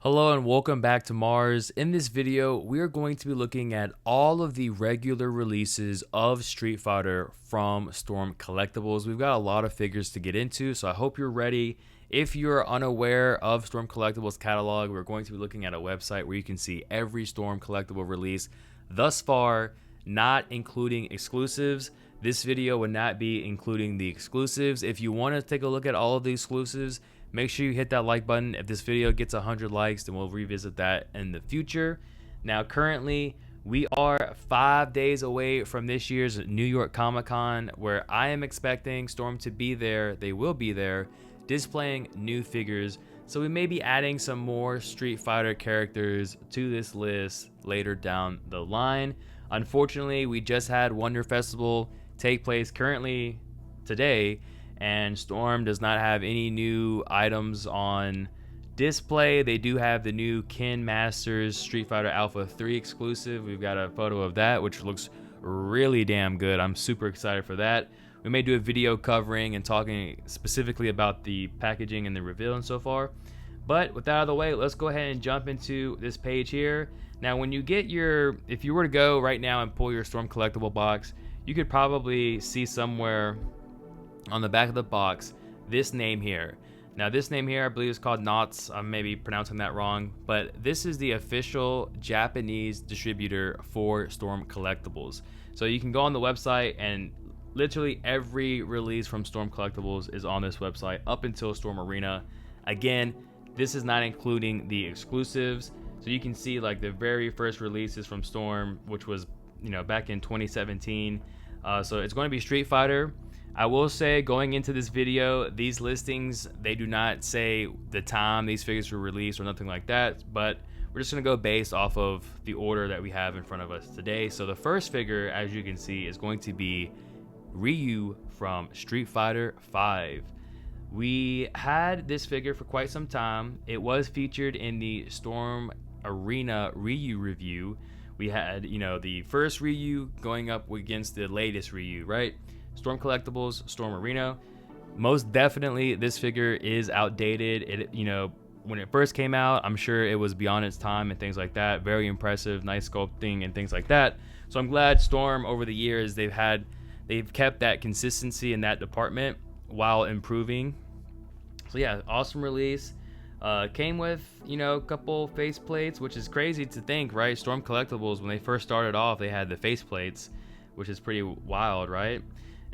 Hello and welcome back to M.A.R.S. In this video, we are going to be looking at all of the regular releases of Street Fighter from Storm Collectibles. We've got a lot of figures to get into, so I hope you're ready. If you're unaware of Storm Collectibles catalog, we're going to be looking at a website where you can see every Storm Collectible release thus far, not including exclusives. This video would not be including the exclusives. If you want to take a look at all of the exclusives, make sure you hit that like button. If this video gets 100 likes, then we'll revisit that in the future. Now, currently, we are 5 days away from this year's New York Comic-Con, where I am expecting Storm to be there. They will be there, displaying new figures. So we may be adding some more Street Fighter characters to this list later down the line. Unfortunately, we just had Wonder Festival take place currently today, and Storm does not have any new items on display. They do have the new Ken Masters Street Fighter Alpha 3 exclusive. We've got a photo of that, which looks really damn good. I'm super excited for that. We may do a video covering and talking specifically about the packaging and the reveal and so far. But with that out of the way, let's go ahead and jump into this page here. Now, when you get your, if you were to go right now and pull your Storm Collectible box, you could probably see somewhere on the back of the box this name here. Now, this name here I believe is called Knots. I'm maybe pronouncing that wrong, but this is the official Japanese distributor for Storm Collectibles. So you can go on the website, and literally every release from Storm Collectibles is on this website up until Storm Arena. Again, this is not including the exclusives. So you can see like the very first releases from Storm, which was, you know, back in 2017. So it's going to be Street Fighter. I will say, going into this video, these listings, they do not say the time these figures were released or nothing like that, but we're just going to go based off of the order that we have in front of us today. So the first figure, as you can see, is going to be Ryu from Street Fighter 5. We had this figure for quite some time. It was featured in the Storm Arena Ryu review. We had, you know, the first Ryu going up against the latest Ryu, right? Storm Collectibles, Storm Arena. Most definitely, this figure is outdated. It, you know, when it first came out, I'm sure it was beyond its time and things like that. Very impressive, nice sculpting and things like that. So I'm glad Storm, over the years, they've kept that consistency in that department while improving. So yeah, awesome release. Came with, you know, a couple face plates, which is crazy to think, right? Storm Collectibles, when they first started off, they had the face plates, which is pretty wild, right?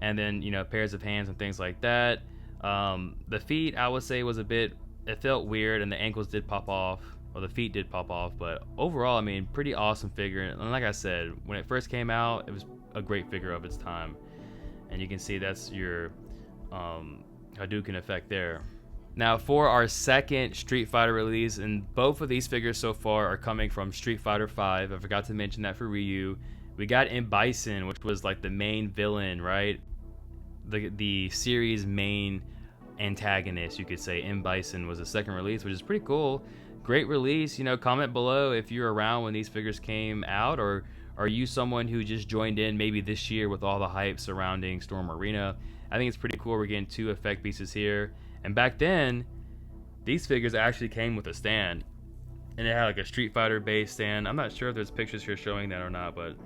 And then, you know, pairs of hands and things like that. The feet, I would say, was a bit, it felt weird, and the ankles did pop off, or the feet did pop off, but overall, I mean, pretty awesome figure. And like I said, when it first came out, it was a great figure of its time. And you can see that's your Hadouken effect there. Now, for our second Street Fighter release, and both of these figures so far are coming from Street Fighter 5. I forgot to mention that for Ryu. We got M.A.R.S, which was like the main villain, right? The series main antagonist, you could say. M.A.R.S was the second release, which is pretty cool. Great release. You know, comment below if you're around when these figures came out, or are you someone who just joined in maybe this year with all the hype surrounding Storm Arena? I think it's pretty cool. We're getting two effect pieces here. And back then, these figures actually came with a stand, and it had like a Street Fighter base stand. I'm not sure if there's pictures here showing that or not, but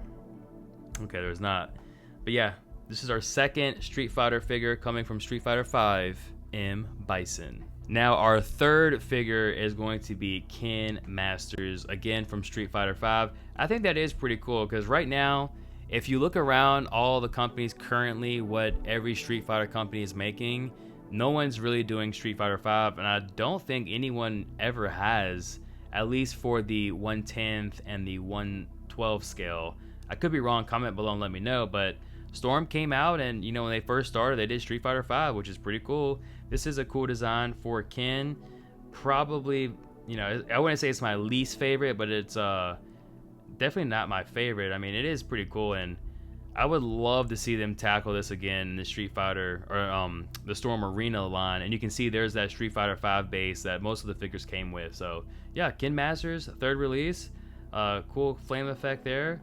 okay, there's not. But yeah, this is our second Street Fighter figure coming from Street Fighter 5, M.A.R.S. Now, our third figure is going to be Ken Masters, again from Street Fighter 5. I think that is pretty cool, because right now, if you look around all the companies currently, what every Street Fighter company is making, no one's really doing Street Fighter 5, and I don't think anyone ever has, at least for the 1/10th and the 1/12 scale. I could be wrong, comment below and let me know, but Storm came out, and, you know, when they first started, they did Street Fighter 5, which is pretty cool. This is a cool design for Ken. Probably, you know, I wouldn't say it's my least favorite, but it's definitely not my favorite. I mean, it is pretty cool, and I would love to see them tackle this again in the Street Fighter, or the Storm Arena line. And you can see there's that Street Fighter 5 base that most of the figures came with. So yeah, Ken Masters, third release. Cool flame effect there.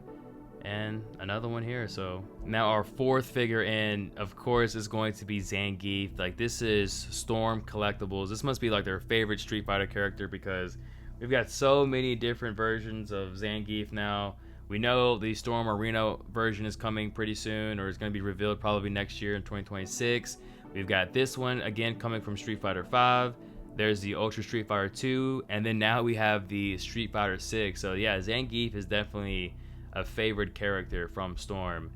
And another one here. So now our fourth figure in, of course, is going to be Zangief. Like, this is Storm Collectibles. This must be like their favorite Street Fighter character, because We've got so many different versions of Zangief now. We know the Storm Arena version is coming pretty soon, or is going to be revealed probably next year in 2026. We've got this one again coming from Street Fighter 5. There's the Ultra Street Fighter 2, and then now we have the Street Fighter 6. So yeah, Zangief is definitely a favored character from Storm,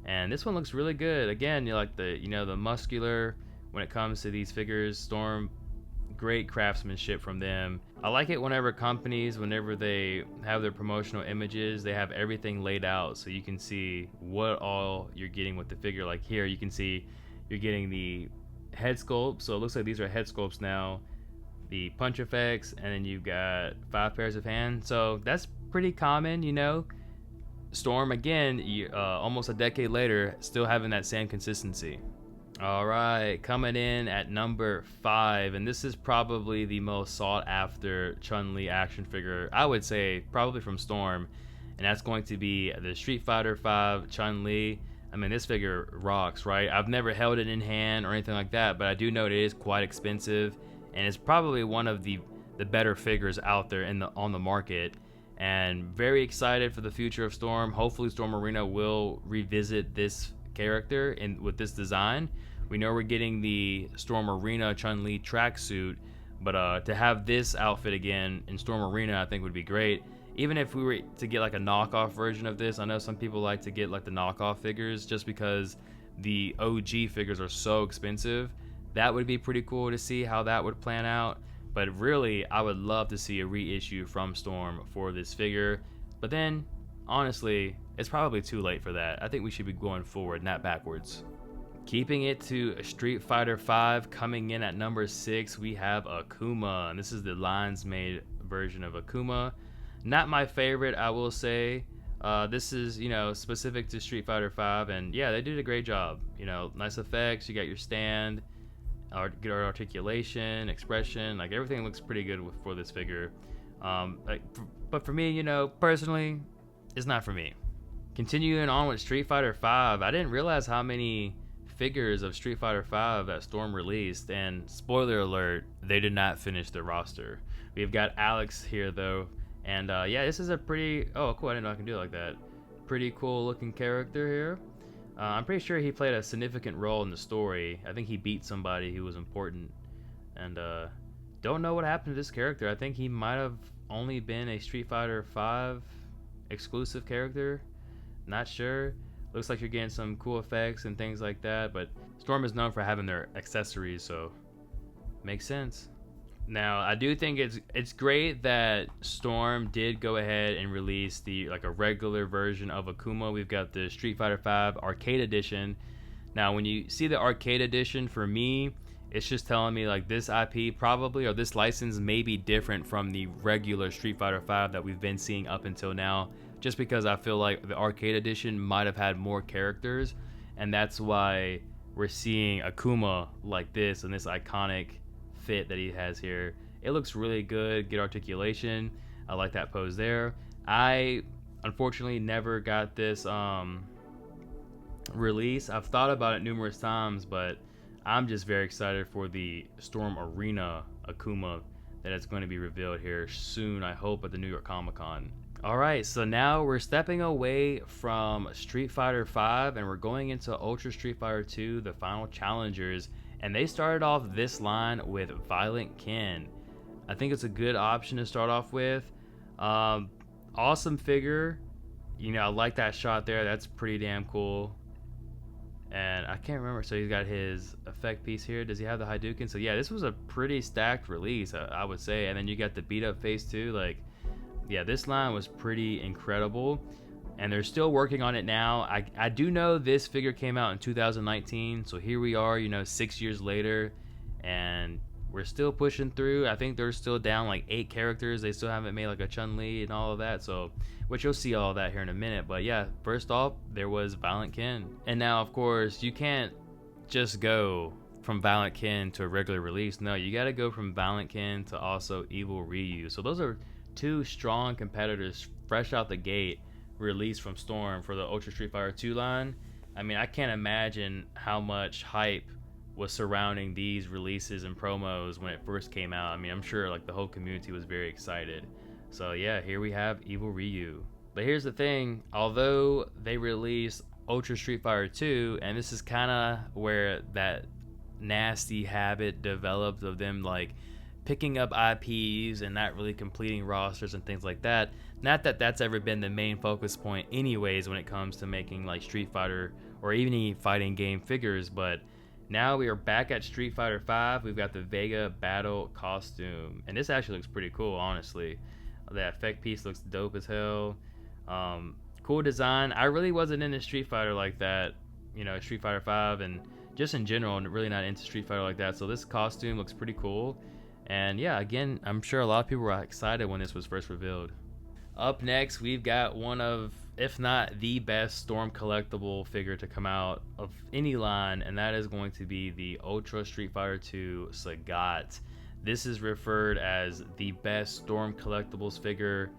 and this one looks really good. Again, you like the muscular when it comes to these figures. Storm, great craftsmanship from them. I like it whenever companies, whenever they have their promotional images, they have everything laid out so you can see what all you're getting with the figure. Like here, you can see you're getting the head sculpt, so it looks like these are head sculpts now, the punch effects, and then you've got 5 pairs of hands. So that's pretty common, you know. Storm, again, almost a decade later, still having that same consistency. All right, coming in at number 5, and this is probably the most sought after Chun-Li action figure, I would say, probably from Storm, and that's going to be the Street Fighter 5 Chun-Li. I mean, this figure rocks, right? I've never held it in hand or anything like that, but I do know it is quite expensive, and it's probably one of the better figures out there on the market. And very excited for the future of Storm. Hopefully Storm Arena will revisit this character with this design. We know we're getting the Storm Arena Chun-Li tracksuit, but to have this outfit again in Storm Arena I think would be great. Even if we were to get like a knockoff version of this, I know some people like to get like the knockoff figures just because the OG figures are so expensive. That would be pretty cool to see how that would plan out. But really, I would love to see a reissue from Storm for this figure. But then, honestly, it's probably too late for that. I think we should be going forward, not backwards. Keeping it to Street Fighter 5, coming in at number 6, we have Akuma. And this is the lines made version of Akuma. Not my favorite, I will say. This is, specific to Street Fighter 5. And yeah, they did a great job. Nice effects, you got your stand. Good articulation, expression, like everything looks pretty good for this figure. But for me, personally, it's not for me. Continuing on with Street Fighter 5, I didn't realize how many figures of Street Fighter 5 that Storm released, and spoiler alert, they did not finish their roster. We've got Alex here though, and yeah, this is a pretty, oh cool, I didn't know I can do it like that. Pretty cool looking character here. I'm pretty sure he played a significant role in the story. I think he beat somebody who was important. And don't know what happened to this character. I think he might have only been a Street Fighter 5 exclusive character. Not sure. Looks like you're getting some cool effects and things like that. But Storm is known for having their accessories, so makes sense. Now, I do think it's great that Storm did go ahead and release a regular version of Akuma. We've got the Street Fighter 5 Arcade Edition. Now, when you see the Arcade Edition, for me, it's just telling me like this IP probably, or this license may be different from the regular Street Fighter 5 that we've been seeing up until now, just because I feel like the Arcade Edition might have had more characters, and that's why we're seeing Akuma like this and this iconic fit that he has here. It looks really good articulation. I like that pose there. I unfortunately never got this release. I've thought about it numerous times, but I'm just very excited for the Storm Arena Akuma that is going to be revealed here soon, I hope, at the New York Comic Con. Alright, so now we're stepping away from Street Fighter 5 and we're going into Ultra Street Fighter 2, the final challengers. And they started off this line with Violent Ken. I think it's a good option to start off with. Awesome figure. I like that shot there. That's pretty damn cool. And I can't remember. So he's got his effect piece here. Does he have the Hadouken? So yeah, this was a pretty stacked release, I would say. And then you got the beat up face too. Like, yeah, this line was pretty incredible. And they're still working on it now. I do know this figure came out in 2019, so here we are, 6 years later, and we're still pushing through. I think they're still down like 8 characters. They still haven't made like a Chun-Li and all of that, so which you'll see all of that here in a minute. But yeah, first off, there was Violent Ken. And now, of course, you can't just go from Violent Ken to a regular release. No, you got to go from Violent Ken to also Evil Ryu. So those are 2 strong competitors fresh out the gate, released from Storm for the Ultra Street Fighter 2 line. I mean, I can't imagine how much hype was surrounding these releases and promos when it first came out. I mean, I'm sure like the whole community was very excited. So yeah, here we have Evil Ryu. But here's the thing, although they released Ultra Street Fighter 2, and this is kind of where that nasty habit developed of them like picking up IPs and not really completing rosters and things like that. Not that that's ever been the main focus point anyways when it comes to making like Street Fighter or even any fighting game figures, but now we are back at Street Fighter 5. We've got the Vega Battle costume, and this actually looks pretty cool, honestly. That effect piece looks dope as hell. Cool design. I really wasn't into Street Fighter like that, you know, Street Fighter 5, and just in general, really not into Street Fighter like that. So this costume looks pretty cool. And yeah, again, I'm sure a lot of people were excited when this was first revealed. Up next, we've got one of, if not the best Storm collectible figure to come out of any line, and that is going to be the Ultra Street Fighter 2 Sagat. This is referred as the best Storm collectibles figure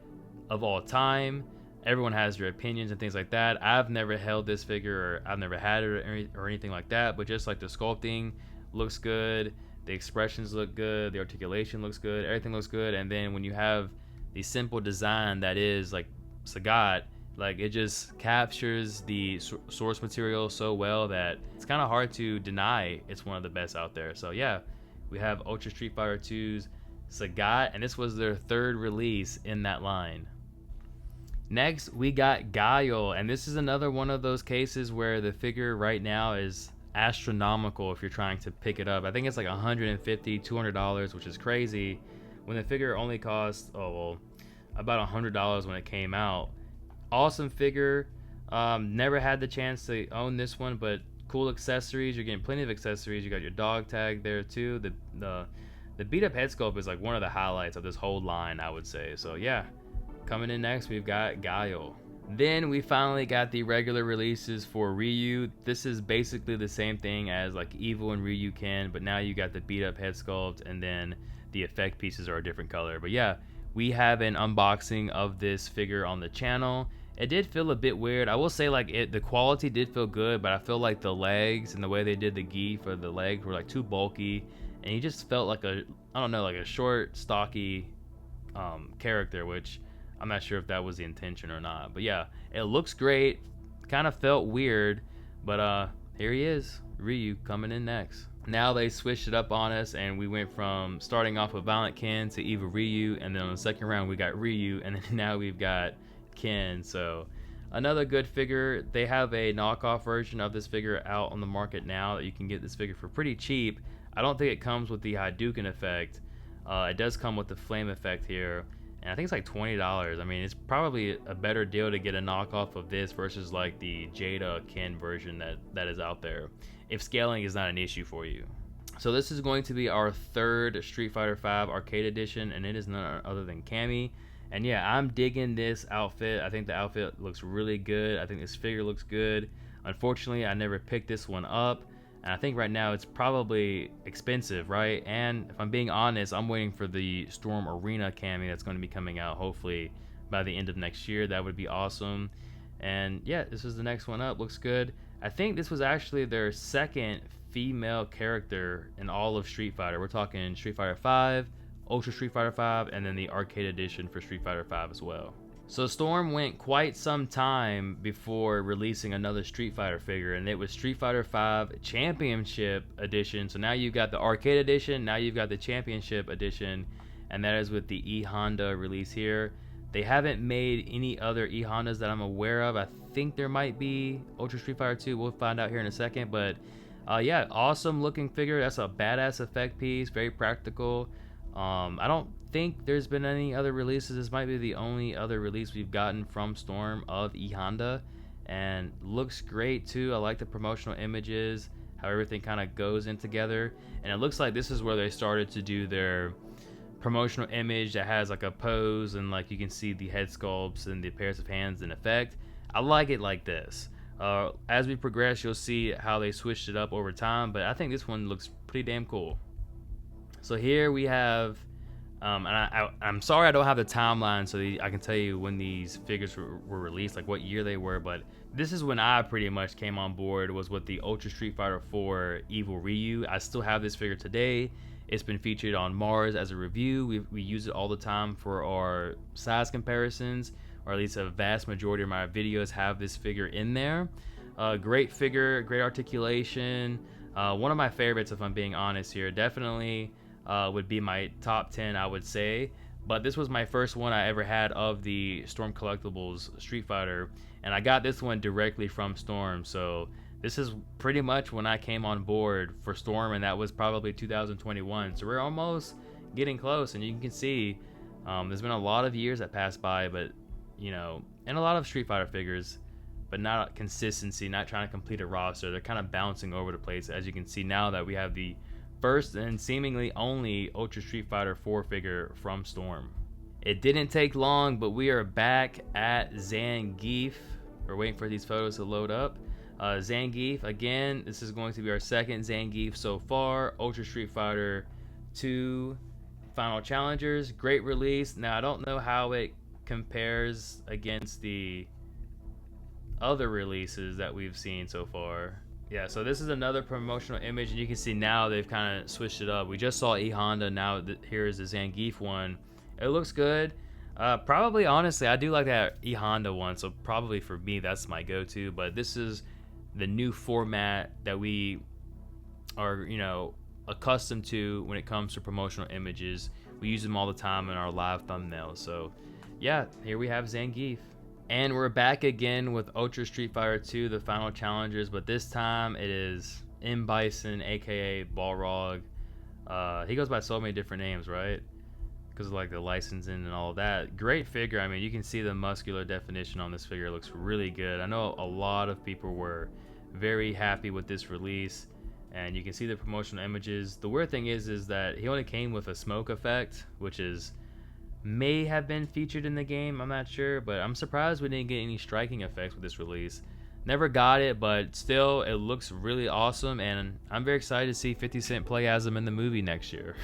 of all time. Everyone has their opinions and things like that. I've never held this figure, or I've never had it or anything like that, but just like the sculpting looks good, the expressions look good, the articulation looks good, everything looks good. And then when you have the simple design that is like Sagat, like it just captures the source material so well that it's kind of hard to deny it's one of the best out there. So yeah, we have Ultra Street Fighter 2's Sagat, and this was their third release in that line. Next, we got Guile, and this is another one of those cases where the figure right now is astronomical if you're trying to pick it up. I think it's like $150, $200, which is crazy when the figure only cost, about $100 when it came out. Awesome figure. Never had the chance to own this one, but cool accessories. You're getting plenty of accessories. You got your dog tag there too. The beat up head sculpt is like one of the highlights of this whole line, I would say. So yeah, coming in next, we've got Guile. Then we finally got the regular releases for Ryu. This is basically the same thing as like Evil and Ryu Ken, but now you got the beat up head sculpt, and then the effect pieces are a different color. But yeah, we have an unboxing of this figure on the channel. It did feel a bit weird. I will say like the quality did feel good, but I feel like the legs and the way they did the gi for the legs were like too bulky, and he just felt like like a short, stocky character, which I'm not sure if that was the intention or not. But yeah, it looks great. Kind of felt weird, but here he is, Ryu, coming in next. Now they switched it up on us, and we went from starting off with Violent Ken to Evil Ryu, and then on the second round we got Ryu, and then now we've got Ken. So another good figure. They have a knockoff version of this figure out on the market now that you can get this figure for pretty cheap. I don't think it comes with the Hadouken effect. It does come with the flame effect here, and I think it's like $20. I mean, it's probably a better deal to get a knockoff of this versus like the Jada Ken version that is out there, if scaling is not an issue for you. So this is going to be our third Street Fighter 5 Arcade Edition, and it is none other than Cammy. And yeah, I'm digging this outfit. I think the outfit looks really good. I think this figure looks good. Unfortunately, I never picked this one up, and I think right now it's probably expensive, right? And if I'm being honest, I'm waiting for the Storm Arena Cammy that's going to be coming out hopefully by the end of next year. That would be awesome. And yeah, this is the next one up. Looks good. I think this was actually their second female character in all of Street Fighter. We're talking Street Fighter 5, Ultra Street Fighter 5, and then the Arcade Edition for Street Fighter 5 as well. So Storm went quite some time before releasing another Street Fighter figure, and it was Street Fighter 5 Championship Edition. So now you've got the Arcade Edition, now you've got the Championship Edition, and that is with the E Honda release here. They haven't made any other E Hondas that I'm aware of. I think there might be Ultra Street Fighter 2. We'll find out here in a second. But yeah, awesome looking figure. That's a badass effect piece. Very practical. I don't think there's been any other releases. This might be the only other release we've gotten from Storm of E Honda. And looks great too. I like the promotional images, how everything kind of goes in together. And it looks like this is where they started to do their promotional image that has like a pose, and like you can see the head sculpts and the pairs of hands in effect. I like it like this. As we progress, you'll see how they switched it up over time, but I think this one looks pretty damn cool. So here we have, and I'm sorry I don't have the timeline so I can tell you when these figures were released, like what year they were, but This is when I pretty much came on board, was with the Ultra Street Fighter 4 Evil Ryu. I still have this figure today. It's been featured on M.A.R.S as a review. We use it all the time for our size comparisons, or at least a vast majority of my videos have this figure in there. Great figure, great articulation. One of my favorites, if I'm being honest here, definitely would be my top 10, I would say. But this was my first one I ever had of the Storm Collectibles Street Fighter, and I got this one directly from Storm. So this is pretty much when I came on board for Storm, and that was probably 2021. So we're almost getting close, and you can see there's been a lot of years that passed by, but you know, and a lot of Street Fighter figures, but not consistency, not trying to complete a roster. They're kind of bouncing over the place, as you can see now that we have the first and seemingly only Ultra Street Fighter 4 figure from Storm. It didn't take long, but we are back at Zangief. We're waiting for these photos to load up. Zangief, again, this is going to be our second Zangief so far. Ultra Street Fighter 2 Final Challengers, great release. Now I don't know how it compares against the other releases that we've seen so far. Yeah, so this is another promotional image, and you can see now they've kind of switched it up. We just saw E Honda, now here is the Zangief one. It looks good. Probably, honestly, I do like that E Honda one, so probably for me that's my go-to. But this is the new format that we are, you know, accustomed to when it comes to promotional images. We use them all the time in our live thumbnails. So yeah, here we have Zangief. And we're back again with Ultra Street Fighter 2, the Final Challengers, but this time it is M. Bison, aka Balrog. He goes by so many different names, right? Because of like the licensing and all of that. Great figure. I mean, you can see the muscular definition on this figure. It looks really good. I know a lot of people were very happy with this release, and you can see the promotional images. The weird thing is that he only came with a smoke effect, which may have been featured in the game, I'm not sure, but I'm surprised we didn't get any striking effects with this release. Never got it, but still, it looks really awesome, and I'm very excited to see 50 Cent play as him in the movie next year.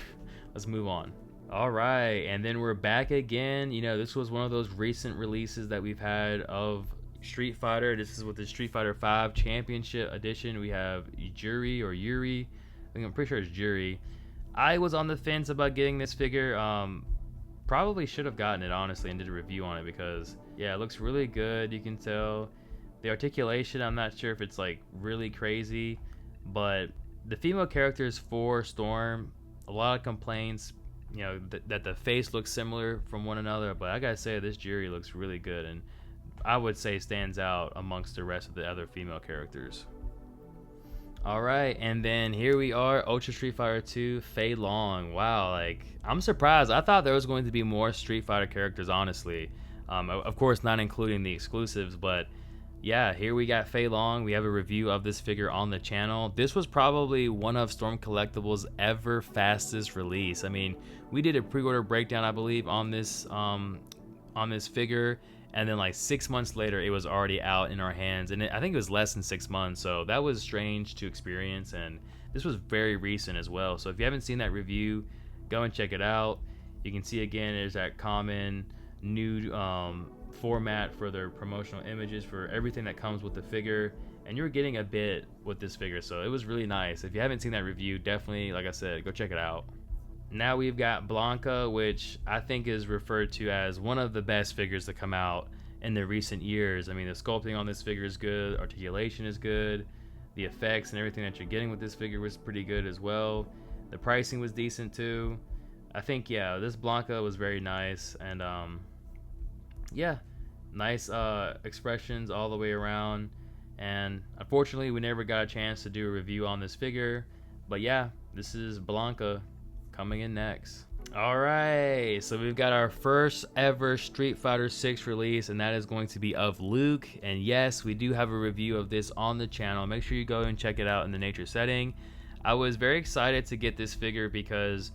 Let's move on. Alright, and then we're back again. You know, this was one of those recent releases that we've had of Street Fighter. This is with the Street Fighter 5 Championship Edition. We have Juri, or Yuri. I think I'm pretty sure it's Juri. I was on the fence about getting this figure. Probably should have gotten it, honestly, and did a review on it, because yeah, it looks really good. You can tell the articulation, I'm not sure if it's like really crazy, but the female characters for Storm, a lot of complaints, you know, that the face looks similar from one another, but I gotta say this Juri looks really good, and I would say stands out amongst the rest of the other female characters. Alright, and then here we are, Ultra Street Fighter 2 Fei Long. Wow, like, I'm surprised. I thought there was going to be more Street Fighter characters, honestly. Of course, not including the exclusives, but yeah, here we got Fei Long. We have a review of this figure on the channel. This was probably one of Storm Collectibles' ever fastest release. I mean, we did a pre-order breakdown, I believe, on this figure, and then like 6 months later it was already out in our hands, and I think it was less than 6 months, so that was strange to experience. And this was very recent as well, so if you haven't seen that review, go and check it out. You can see again there's that common new format for their promotional images for everything that comes with the figure, and you're getting a bit with this figure, so it was really nice. If you haven't seen that review, definitely, like I said, go check it out. Now we've got Blanka, which I think is referred to as one of the best figures to come out in the recent years. I mean, the sculpting on this figure is good, articulation is good, the effects and everything that you're getting with this figure was pretty good as well. The pricing was decent too. I think, yeah, this Blanka was very nice, and yeah, nice expressions all the way around. And unfortunately we never got a chance to do a review on this figure, but yeah, this is Blanka coming in next. Alright, so we've got our first ever Street Fighter 6 release, and that is going to be of Luke. And yes, we do have a review of this on the channel. Make sure you go and check it out in the nature setting. I was very excited to get this figure because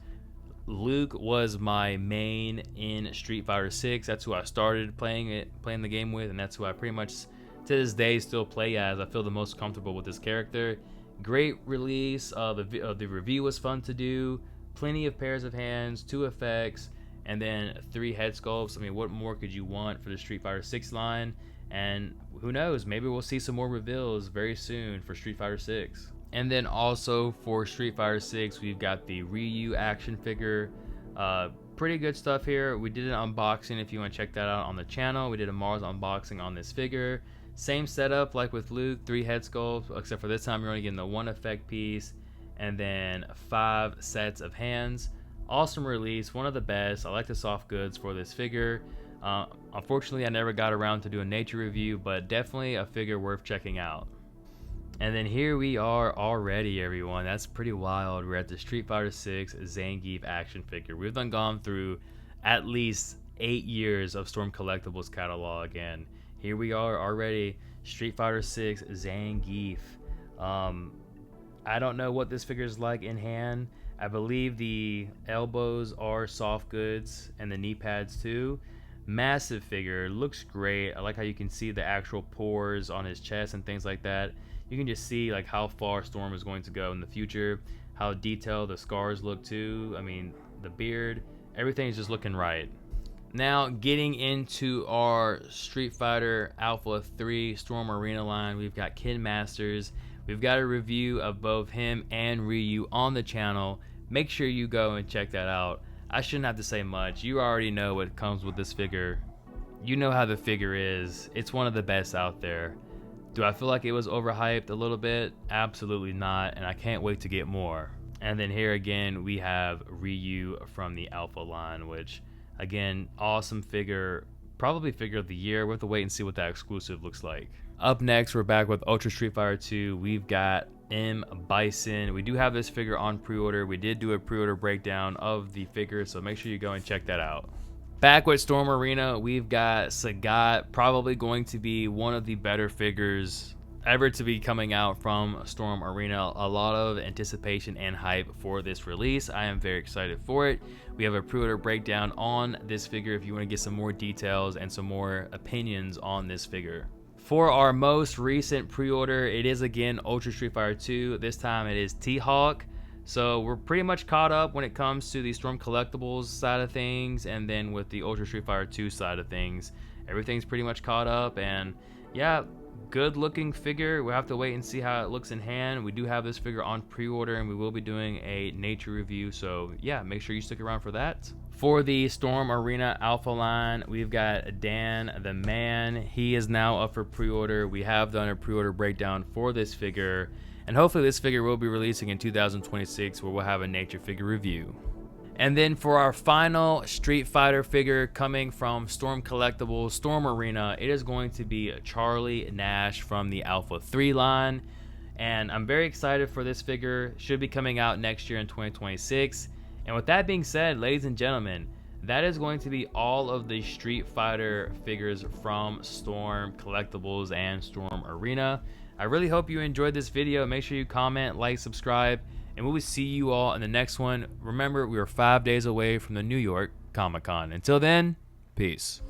Luke was my main in Street Fighter 6. That's who I started playing the game with, and that's who I pretty much to this day still play as. I feel the most comfortable with this character. Great release. The review was fun to do. Plenty of pairs of hands, 2 effects, and then 3 head sculpts. I mean, what more could you want for the Street Fighter 6 line? And who knows, maybe we'll see some more reveals very soon for Street Fighter 6. And then also for Street Fighter 6, we've got the Ryu action figure. Pretty good stuff here. We did an unboxing if you want to check that out on the channel. We did a M.A.R.S unboxing on this figure. Same setup like with Luke, 3 head sculpts, except for this time you're only getting the 1 effect piece and then 5 sets of hands. Awesome release, one of the best. I like the soft goods for this figure. Unfortunately, I never got around to do a nature review, but definitely a figure worth checking out. And then here we are already, everyone. That's pretty wild. We're at the Street Fighter 6 Zangief action figure. We've gone through at least 8 years of Storm Collectibles catalog, and here we are already, Street Fighter 6 Zangief. I don't know what this figure is like in hand. I believe the elbows are soft goods and the knee pads too. Massive figure, looks great. I like how you can see the actual pores on his chest and things like that. You can just see like how far Storm is going to go in the future, how detailed the scars look too. I mean, the beard, everything is just looking right. Now getting into our Street Fighter Alpha 3 Storm Arena line, we've got Ken Masters. We've got a review of both him and Ryu on the channel. Make sure you go and check that out. I shouldn't have to say much. You already know what comes with this figure. You know how the figure is. It's one of the best out there. Do I feel like it was overhyped a little bit? Absolutely not, and I can't wait to get more. And then here again, we have Ryu from the Alpha line, which, again, awesome figure. Probably figure of the year. We'll have to wait and see what that exclusive looks like. Up next, we're back with Ultra Street Fighter 2. We've got M. Bison. We do have this figure on pre-order. We did do a pre-order breakdown of the figure, so make sure you go and check that out. Back with Storm Arena, we've got Sagat, probably going to be one of the better figures ever to be coming out from Storm Arena. A lot of anticipation and hype for this release. I am very excited for it. We have a pre-order breakdown on this figure if you want to get some more details and some more opinions on this figure. For our most recent pre-order, it is again Ultra Street Fighter 2. This time it is T-Hawk. So we're pretty much caught up when it comes to the Storm Collectibles side of things, and then with the Ultra Street Fighter 2 side of things, everything's pretty much caught up. And yeah, good looking figure. We'll have to wait and see how it looks in hand. We do have this figure on pre-order, and we will be doing a nature review, so yeah, make sure you stick around for that. For the Storm Arena Alpha line, we've got Dan the Man. He is now up for pre-order. We have done a pre-order breakdown for this figure, and hopefully this figure will be releasing in 2026, where we'll have a nature figure review. And then for our final Street Fighter figure coming from Storm Collectibles Storm Arena, it is going to be Charlie Nash from the Alpha 3 line. And I'm very excited for this figure. Should be coming out next year in 2026. And with that being said, ladies and gentlemen, that is going to be all of the Street Fighter figures from Storm Collectibles and Storm Arena. I really hope you enjoyed this video. Make sure you comment, like, subscribe, and we will see you all in the next one. Remember, we are 5 days away from the New York Comic Con. Until then, peace.